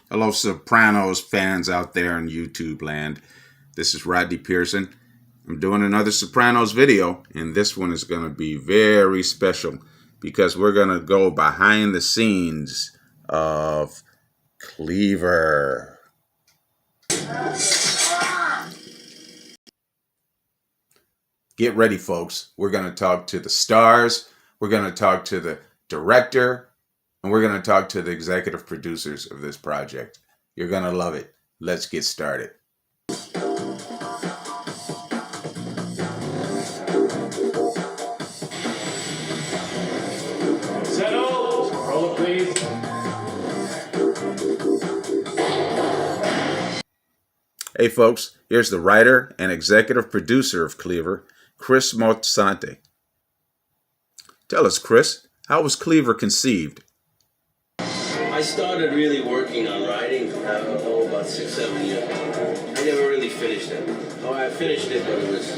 Hello, Sopranos fans out there in YouTube land. This is Rodney Pearson. I'm doing another Sopranos video, and this one is going to be very special because we're going to go behind the scenes of CLEAVER. Get ready, folks. We're going to talk to the stars, we're going to talk to the director, and we're going to talk to the executive producers of this project. You're going to love it. Let's get started. Settle. Roll, please. Hey, folks. Here's the writer and executive producer of CLEAVER, Chris Montesante. Tell us, Chris, how was CLEAVER conceived? I started really working on writing, about 6-7 years ago. I never really finished it. Oh, I finished it, but it was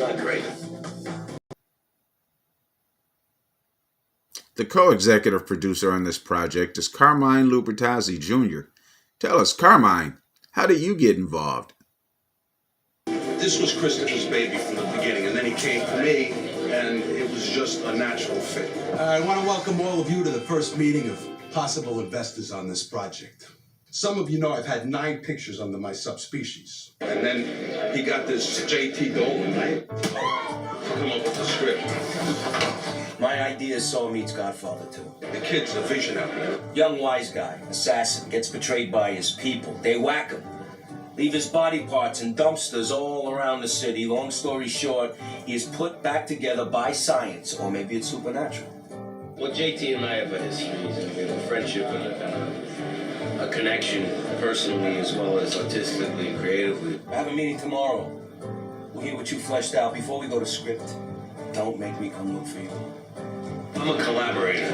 not great. The co-executive producer on this project is Carmine Lubertazzi Jr. Tell us, Carmine, how did you get involved? This was Christopher's baby from the beginning, and then he came to me, and it was just a natural fit. I want to welcome all of you to the first meeting of possible investors on this project. Some of you know I've had 9 pictures under my subspecies. And then he got this J.T. Dolan guy to come up with the script. My idea is Saw meets Godfather 2. The kid's a visionary. Young wise guy, assassin, gets betrayed by his people. They whack him. Leave his body parts in dumpsters all around the city. Long story short, he is put back together by science, or maybe it's supernatural. Well, JT and I have a history, we have a friendship and a connection personally as well as artistically and creatively. I have a meeting tomorrow. We'll hear what you fleshed out before we go to script. Don't make me come look for you. I'm a collaborator.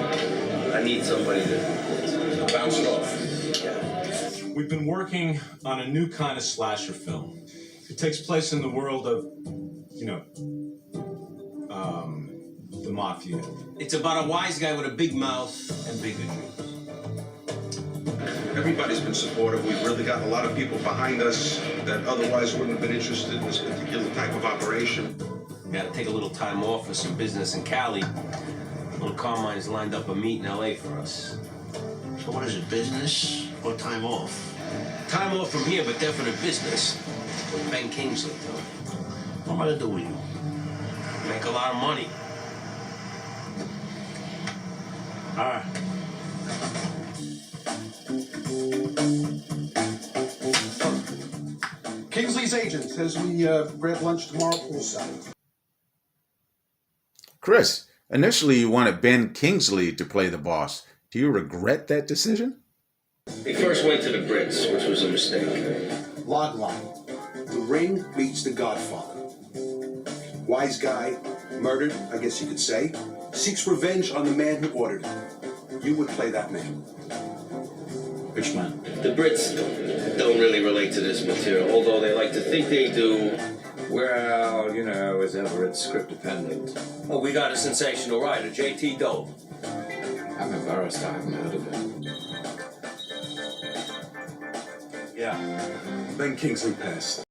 I need somebody to bounce it off. Yeah. We've been working on a new kind of slasher film. It takes place in the world of, the mafia. It's about a wise guy with a big mouth and bigger dreams. Everybody's been supportive. We've really got a lot of people behind us that otherwise wouldn't have been interested in this particular type of operation. We gotta take a little time off for some business in Cali. Little Carmine's lined up a meet in LA for us. So what is it, business or time off? Time off from here, but definite business. With Ben Kingsley. What am I gonna do with you? Make a lot of money. All right. Kingsley's agent says we grab lunch tomorrow poolside. Chris, initially you wanted Ben Kingsley to play the boss. Do you regret that decision? He first went to the Brits, which was a mistake. Logline. The Ring meets The Godfather. Wise guy, murdered, I guess you could say, seeks revenge on the man who ordered him. You would play that man. Which man? The Brits don't really relate to this material, although they like to think they do. Well, as ever, it's script dependent. Well, we got a sensational writer, J.T. Dolan. I'm embarrassed I haven't heard of it. Yeah. Ben Kingsley passed.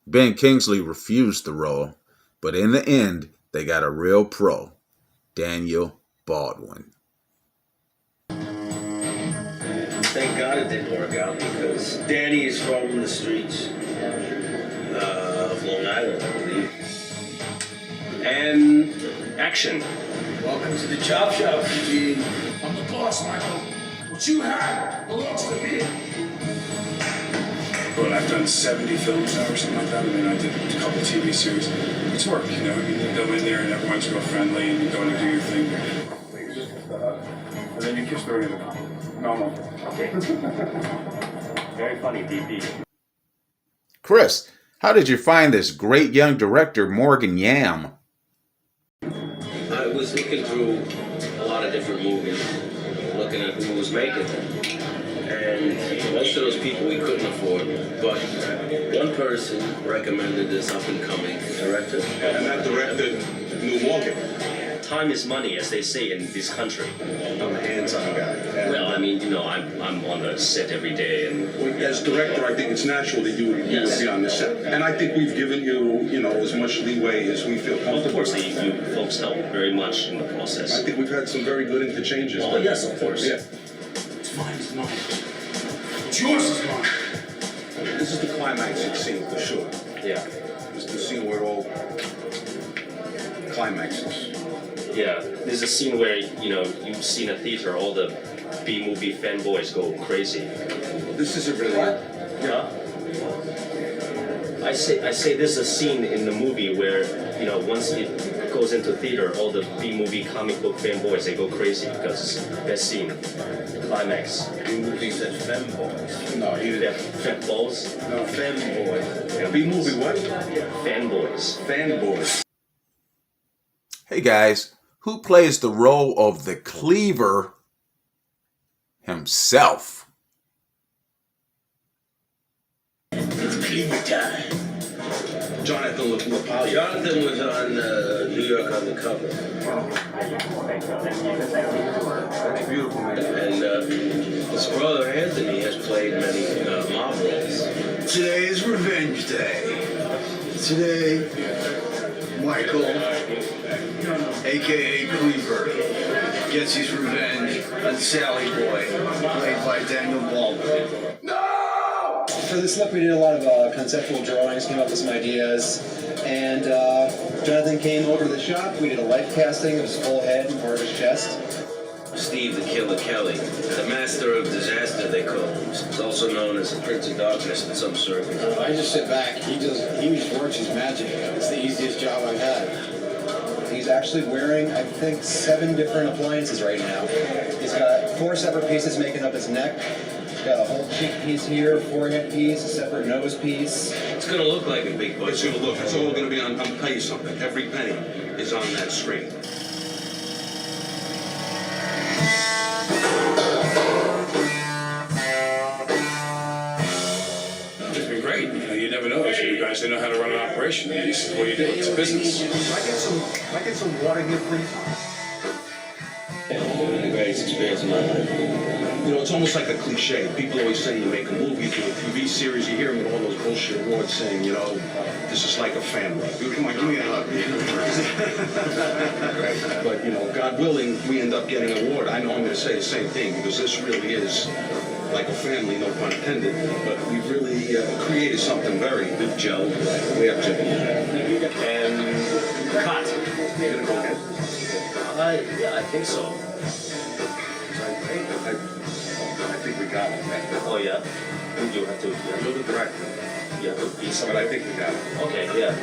Ben Kingsley refused the role, but in the end, they got a real pro, Daniel Baldwin. Thank God it didn't work out because Danny is from the streets of Long Island, I believe. And action. Welcome to the chop shop, Eugene. I'm the boss, Michael. What you have belongs to me. Well, I've done 70 films now or something like that. I mean, I did a couple of TV series. It's work, you go in there and everyone's real friendly and you go in and do your thing. And then you kiss her in the mouth. Normal. Okay. Very funny, DP. Chris, how did you find this great young director, Morgan Yam? I was looking through a lot of different movies, looking at who was making them. And most of those people we couldn't afford. But one person recommended this up-and-coming director. And that director knew Morgan. time is money, as they say in this country. I'm a hands-on guy. Well, I mean, you know, I'm on the set every day, and As director, I think it's natural that you would be on the set. And I think we've given you know, as much leeway as we feel comfortable. of course, you folks help very much in the process. I think we've had some very good interchanges. Oh, yes, of course. Yeah. It's mine, it's mine. What's yours is mine. This is the climaxing scene for sure. Yeah. This is the scene where it all climaxes. Yeah, there's a scene where, you know, you've seen a theater, all the B-movie fanboys go crazy. This isn't really it. Huh? I say there's a scene in the movie where, you know, once it goes into theater, all the B-movie comic book fanboys, they go crazy because best scene, climax. B-movie said femboys. No, he didn't. Fanboys? No, Femboys. B-movie what? Fanboys. Fanboys. Hey guys, who plays the role of the Cleaver himself? It's cleaver time. Jonathan LaPaglia. Jonathan was on New York Undercover. That's beautiful, man. And his brother Anthony has played many mob roles. Today is Revenge Day. Today, Michael, aka Cleaver, gets his revenge on Sally Boy, played by Daniel Baldwin. For this look, we did a lot of conceptual drawings, came up with some ideas, and Jonathan came over to the shop. We did a life casting of his full head and part of his chest. Steve the Killer Kelly, the master of disaster, they call him. He's also known as the Prince of Darkness in some circles. I just sit back. He just works his magic. It's the easiest job I've had. He's actually wearing, I think, 7 different appliances right now. He's got 4 separate pieces making up his neck. Got a whole cheek piece here, forehead piece, a separate nose piece. It's gonna look like a big It's budget. gonna look, it's all gonna be on, I'll tell you something, every penny is on that screen. It's been great. You never know. You guys didn't know how to run an operation. This is what you do. It's a business. Can I get some water here, please? The greatest experience of my life. You know, it's almost like a cliche. People always say you make a movie, do a TV series, you hear them in all those bullshit awards saying, you know, this is like a family. Come on, give me a hug. But, you know, God willing, we end up getting an award. I know I'm going to say the same thing because this really is like a family, no pun intended. But we've really created something very good, Joe. We have Joe. And cut. You gonna go ahead? Yeah, I think so. I think we got it, man. Oh yeah. You have to. You're the director, You have to be but somebody. I think we got it. Okay, yeah.